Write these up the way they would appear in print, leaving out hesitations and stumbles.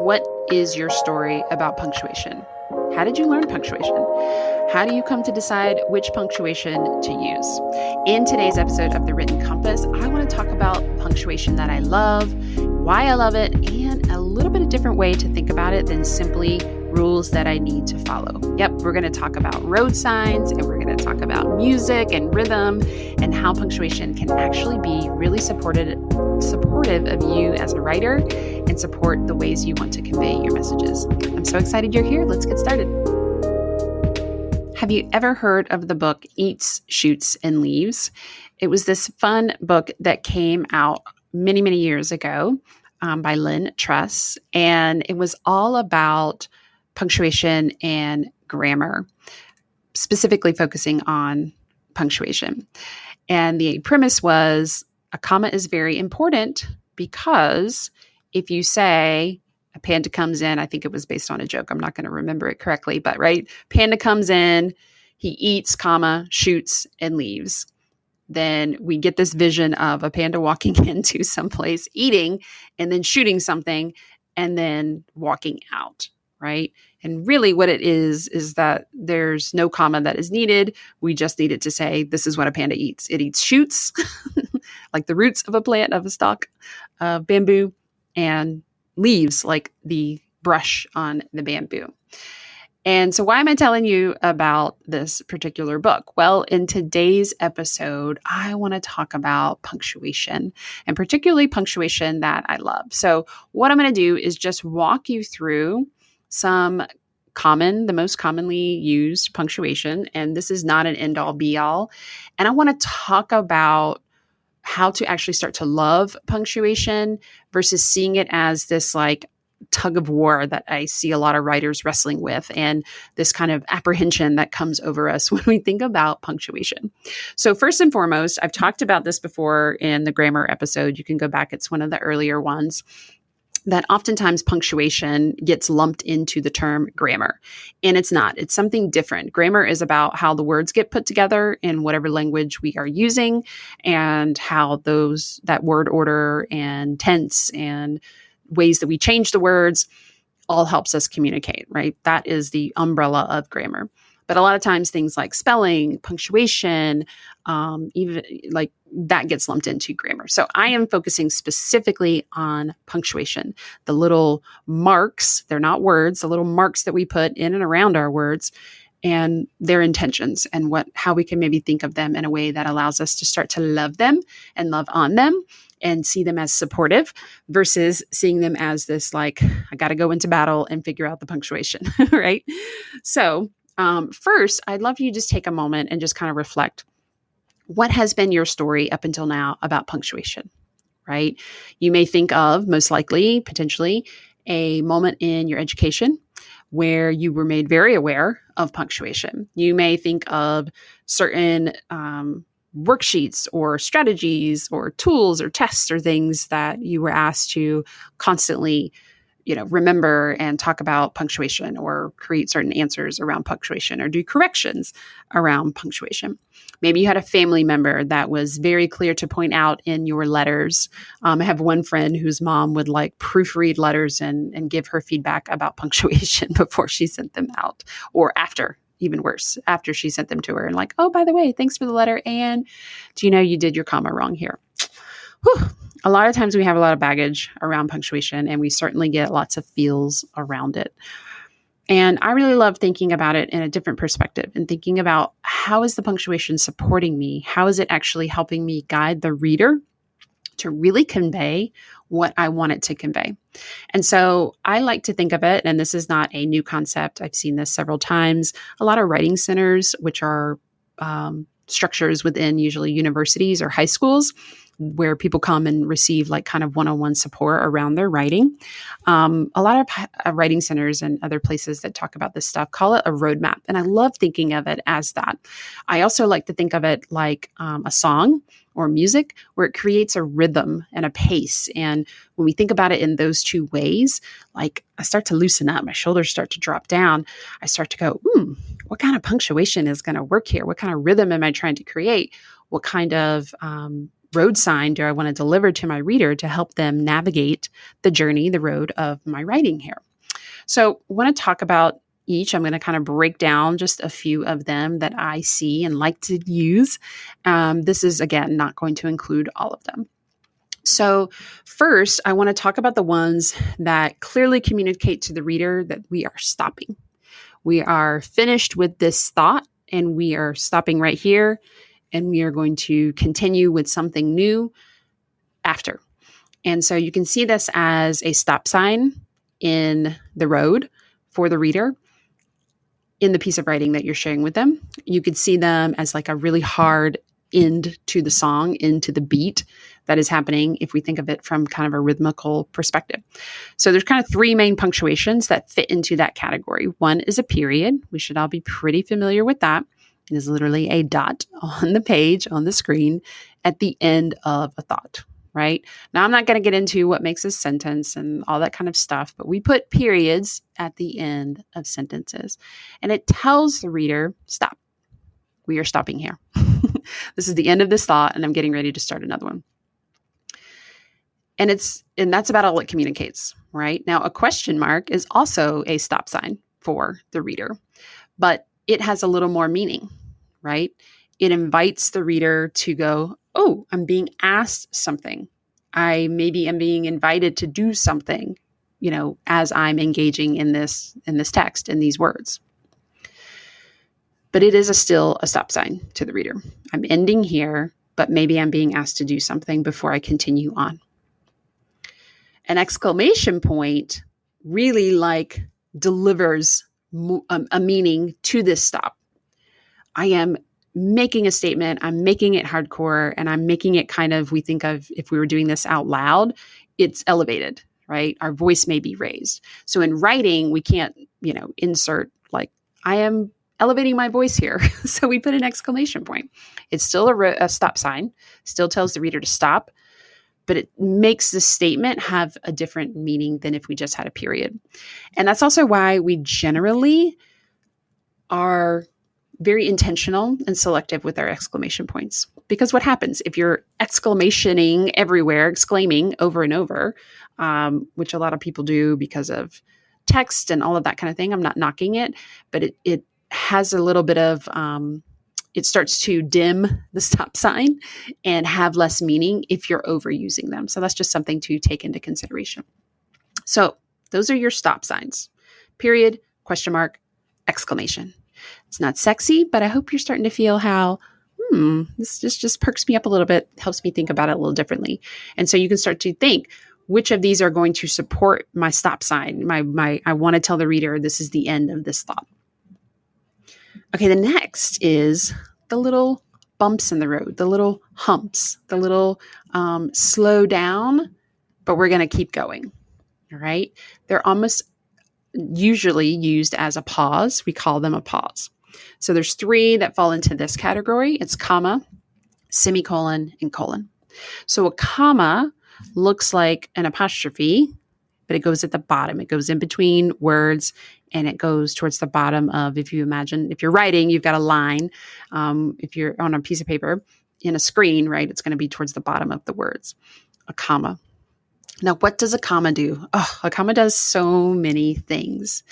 What is your story about punctuation? How did you learn punctuation? How do you come to decide which punctuation to use? In today's episode of The Written Compass, I want to talk about punctuation that I love, why I love it, and a little bit of different way to think about it than simply rules that I need to follow. Yep, we're going to talk about road signs, and we're going to talk about music and rhythm and how punctuation can actually be really supportive of you as a writer and support the ways you want to convey your messages. I'm so excited you're here. Let's get started. Have you ever heard of the book Eats, Shoots, and Leaves? It was this fun book that came out many, many years ago by Lynn Truss, and it was all about punctuation and grammar, specifically focusing on punctuation. And the premise was a comma is very important because if you say a panda comes in, I think it was based on a joke. I'm not going to remember it correctly, but right, panda comes in, he eats, comma, shoots, and leaves. Then we get this vision of a panda walking into someplace, eating, and then shooting something, and then walking out, right? And really what it is that there's no comma that is needed. We just need it to say, this is what a panda eats. It eats shoots, like the roots of a plant, of a stalk of bamboo, and leaves, like the brush on the bamboo. And so why am I telling you about this particular book? Well, in today's episode, I want to talk about punctuation, and particularly punctuation that I love. So what I'm going to do is just walk you through the most commonly used punctuation. And this is not an end all be all. And I want to talk about how to actually start to love punctuation versus seeing it as this like tug of war that I see a lot of writers wrestling with, and this kind of apprehension that comes over us when we think about punctuation. So first and foremost, I've talked about this before in the grammar episode. You can go back. It's one of the earlier ones. That oftentimes punctuation gets lumped into the term grammar, and it's not. It's something different. Grammar is about how the words get put together in whatever language we are using, and how that word order and tense and ways that we change the words all helps us communicate, right? That is the umbrella of grammar. But a lot of times things like spelling, punctuation, even like that gets lumped into grammar. So I am focusing specifically on punctuation. The little marks, they're not words, the little marks that we put in and around our words and their intentions, and how we can maybe think of them in a way that allows us to start to love them and love on them and see them as supportive versus seeing them as this, like, I got to go into battle and figure out the punctuation, right? So first, I'd love you to just take a moment and just kind of reflect. What has been your story up until now about punctuation, right? You may think of, most likely, potentially, a moment in your education where you were made very aware of punctuation. You may think of certain worksheets or strategies or tools or tests or things that you were asked to constantly remember and talk about punctuation, or create certain answers around punctuation, or do corrections around punctuation. Maybe you had a family member that was very clear to point out in your letters. I have one friend whose mom would like proofread letters and give her feedback about punctuation before she sent them out, or after, even worse, after she sent them to her, and like, oh, by the way, thanks for the letter. And do you know you did your comma wrong here? Whew. A lot of times we have a lot of baggage around punctuation, and we certainly get lots of feels around it. And I really love thinking about it in a different perspective and thinking about, how is the punctuation supporting me? How is it actually helping me guide the reader to really convey what I want it to convey? And so I like to think of it, and this is not a new concept. I've seen this several times. A lot of writing centers, which are structures within usually universities or high schools, where people come and receive like kind of one-on-one support around their writing. A lot of writing centers and other places that talk about this stuff call it a roadmap. And I love thinking of it as that. I also like to think of it like a song or music, where it creates a rhythm and a pace. And when we think about it in those two ways, like I start to loosen up, my shoulders start to drop down. I start to go, what kind of punctuation is going to work here? What kind of rhythm am I trying to create? What kind of road sign do I want to deliver to my reader to help them navigate the journey, the road of my writing here? So I want to talk about each. I'm going to kind of break down just a few of them that I see and like to use. This is, again, not going to include all of them. So first, I want to talk about the ones that clearly communicate to the reader that we are stopping. We are finished with this thought and we are stopping right here, and we are going to continue with something new after. And so you can see this as a stop sign in the road for the reader in the piece of writing that you're sharing with them. You could see them as like a really hard end to the song, into the beat that is happening if we think of it from kind of a rhythmical perspective. So there's kind of three main punctuations that fit into that category. One is a period. We should all be pretty familiar with that. It is literally a dot on the page, on the screen, at the end of a thought, right? Now, I'm not going to get into what makes a sentence and all that kind of stuff, but we put periods at the end of sentences. And it tells the reader, stop. We are stopping here. This is the end of this thought, and I'm getting ready to start another one. And that's about all it communicates, right? Now, a question mark is also a stop sign for the reader, but it has a little more meaning, right? It invites the reader to go, oh, I'm being asked something. I maybe am being invited to do something, as I'm engaging in this text, in these words. But it is still a stop sign to the reader. I'm ending here, but maybe I'm being asked to do something before I continue on. An exclamation point really delivers a meaning to this stop. I am making a statement, I'm making it hardcore, and I'm making it kind of, we think of if we were doing this out loud, it's elevated, right? Our voice may be raised. So in writing, we can't, insert I am elevating my voice here. So we put an exclamation point. It's still a stop sign, still tells the reader to stop, but it makes the statement have a different meaning than if we just had a period. And that's also why we generally are very intentional and selective with our exclamation points. Because what happens if you're exclamationing everywhere, exclaiming over and over, which a lot of people do because of text and all of that kind of thing. I'm not knocking it, but it has a little bit of, it starts to dim the stop sign and have less meaning if you're overusing them. So that's just something to take into consideration. So those are your stop signs: period, question mark, exclamation. It's not sexy, but I hope you're starting to feel how, this just perks me up a little bit, helps me think about it a little differently. And so you can start to think, which of these are going to support my stop sign? I want to tell the reader this is the end of this thought. Okay, the next is the little bumps in the road, the little humps, the little slow down, but we're going to keep going. All right. They're almost usually used as a pause. We call them a pause. So there's three that fall into this category. It's comma, semicolon, and colon. So a comma looks like an apostrophe, but it goes at the bottom. It goes in between words, and it goes towards the bottom of, if you imagine, if you're writing, you've got a line. If you're on a piece of paper in a screen, right, it's going to be towards the bottom of the words, a comma. Now, what does a comma do? Oh, a comma does so many things.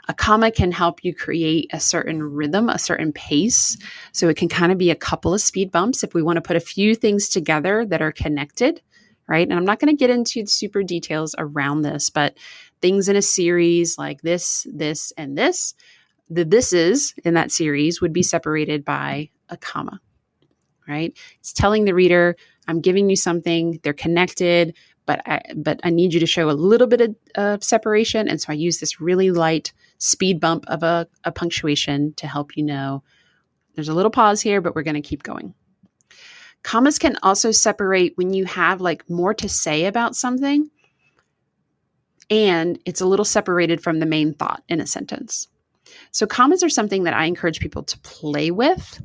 A comma can help you create a certain rhythm, a certain pace. So it can kind of be a couple of speed bumps if we want to put a few things together that are connected, right? And I'm not going to get into super details around this, but things in a series like this, and this, the thises in that series would be separated by a comma, right? It's telling the reader, I'm giving you something, they're connected, but I need you to show a little bit of separation. And so I use this really light speed bump of a punctuation to help you know there's a little pause here, but we're going to keep going. Commas can also separate when you have more to say about something and it's a little separated from the main thought in a sentence. So commas are something that I encourage people to play with.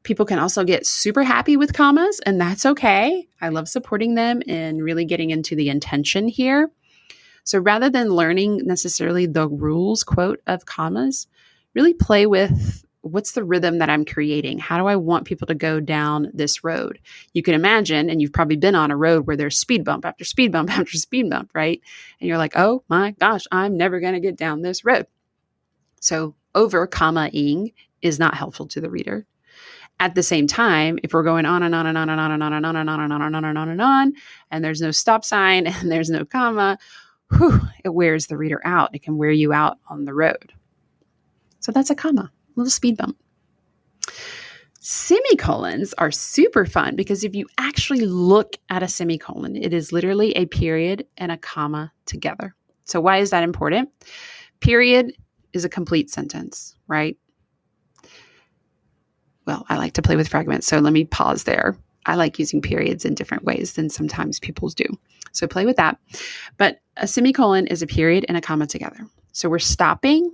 People can also get super happy with commas, and that's okay. I love supporting them and really getting into the intention here. So rather than learning necessarily the rules, quote, of commas, really play with what's the rhythm that I'm creating? How do I want people to go down this road? You can imagine, and you've probably been on a road where there's speed bump after speed bump after speed bump, right? And you're like, oh my gosh, I'm never going to get down this road. So over comma-ing is not helpful to the reader. At the same time, if we're going on and on and on and on and on and on and on and on and on and on and on, and there's no stop sign and there's no comma, it wears the reader out. It can wear you out on the road. So that's a comma, a little speed bump. Semicolons are super fun because if you actually look at a semicolon, it is literally a period and a comma together. So why is that important? Period is a complete sentence, right? Well, I like to play with fragments, so let me pause there. I like using periods in different ways than sometimes people do. So play with that. But a semicolon is a period and a comma together. So we're stopping,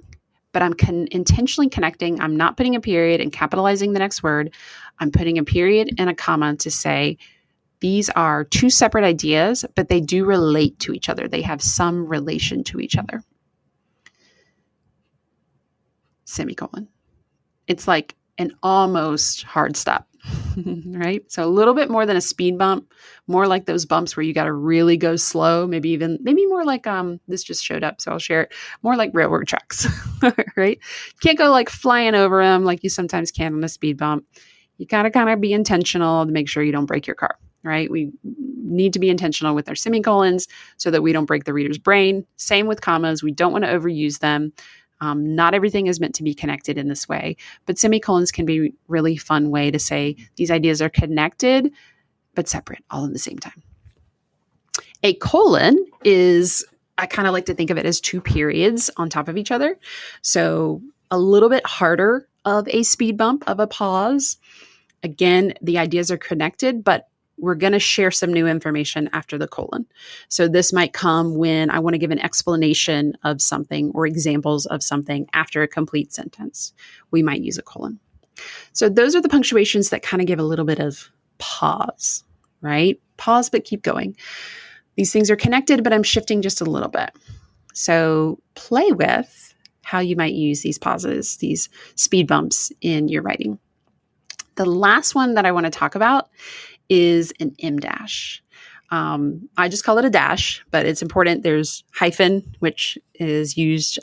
but I'm intentionally connecting. I'm not putting a period and capitalizing the next word. I'm putting a period and a comma to say these are two separate ideas, but they do relate to each other. They have some relation to each other. Semicolon. It's like an almost hard stop, right? So a little bit more than a speed bump, more like those bumps where you got to really go slow, maybe more like, this just showed up, so I'll share it, more like railroad tracks, right? You can't go like flying over them like you sometimes can on a speed bump. You got to kind of be intentional to make sure you don't break your car, right? We need to be intentional with our semicolons so that we don't break the reader's brain. Same with commas. We don't want to overuse them. Not everything is meant to be connected in this way, but semicolons can be a really fun way to say these ideas are connected, but separate all at the same time. A colon is, I kind of like to think of it as two periods on top of each other. So a little bit harder of a speed bump, of a pause. Again, the ideas are connected, but we're going to share some new information after the colon. So this might come when I want to give an explanation of something or examples of something after a complete sentence. We might use a colon. So those are the punctuations that kind of give a little bit of pause, right? Pause, but keep going. These things are connected, but I'm shifting just a little bit. So play with how you might use these pauses, these speed bumps in your writing. The last one that I want to talk about is an em dash. I just call it a dash, but it's important. There's hyphen, which is used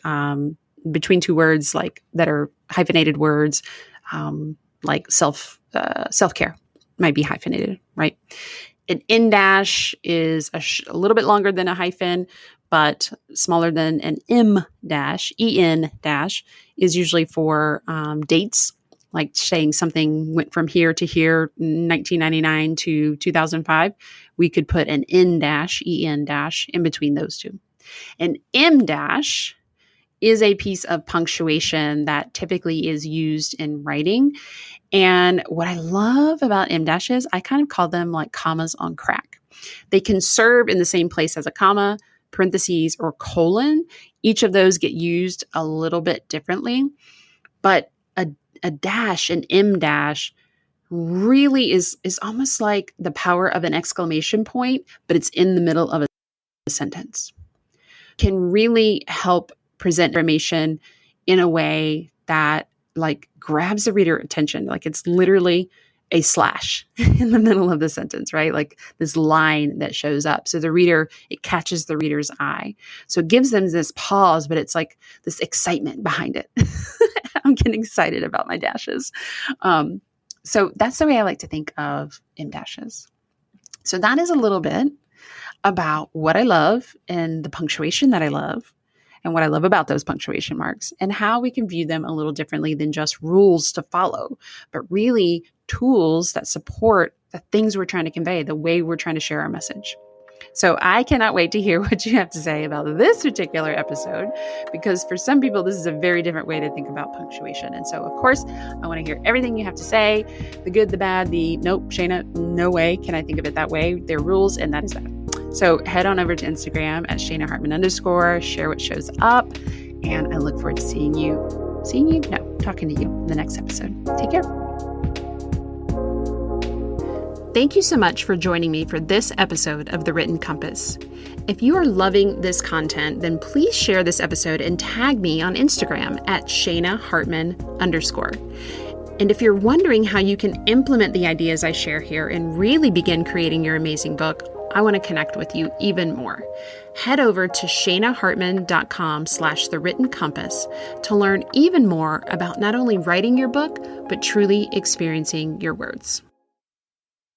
between two words like that are hyphenated words, like self-care might be hyphenated, right? An en dash is a little bit longer than a hyphen, but smaller than an em dash. En dash is usually for dates, like saying something went from here to here, 1999 to 2005. We could put an en dash, in between those two. An em dash is a piece of punctuation that typically is used in writing. And what I love about em dashes, I kind of call them like commas on crack. They can serve in the same place as a comma, parentheses, or colon. Each of those get used a little bit differently, but a dash, an em dash, really is almost like the power of an exclamation point, but it's in the middle of a sentence. Can really help present information in a way that like grabs the reader attention. Like it's literally a slash in the middle of the sentence, right? Like this line that shows up. So the reader, it catches the reader's eye. So it gives them this pause, but it's like this excitement behind it. I'm getting excited about my dashes. So that's the way I like to think of em dashes. So that is a little bit about what I love and the punctuation that I love and what I love about those punctuation marks and how we can view them a little differently than just rules to follow, but really tools that support the things we're trying to convey, the way we're trying to share our message. So I cannot wait to hear what you have to say about this particular episode, because for some people, this is a very different way to think about punctuation. And so, of course, I want to hear everything you have to say, the good, the bad, the nope, Shana, no way can I think of it that way. There are rules, and that is that. So head on over to Instagram at Shana Hartman _, share what shows up, and I look forward to talking to you in the next episode. Take care. Thank you so much for joining me for this episode of The Written Compass. If you are loving this content, then please share this episode and tag me on Instagram at @ShaynaHartman_. And if you're wondering how you can implement the ideas I share here and really begin creating your amazing book, I want to connect with you even more. Head over to shaynahartman.com/thewrittencompass to learn even more about not only writing your book, but truly experiencing your words.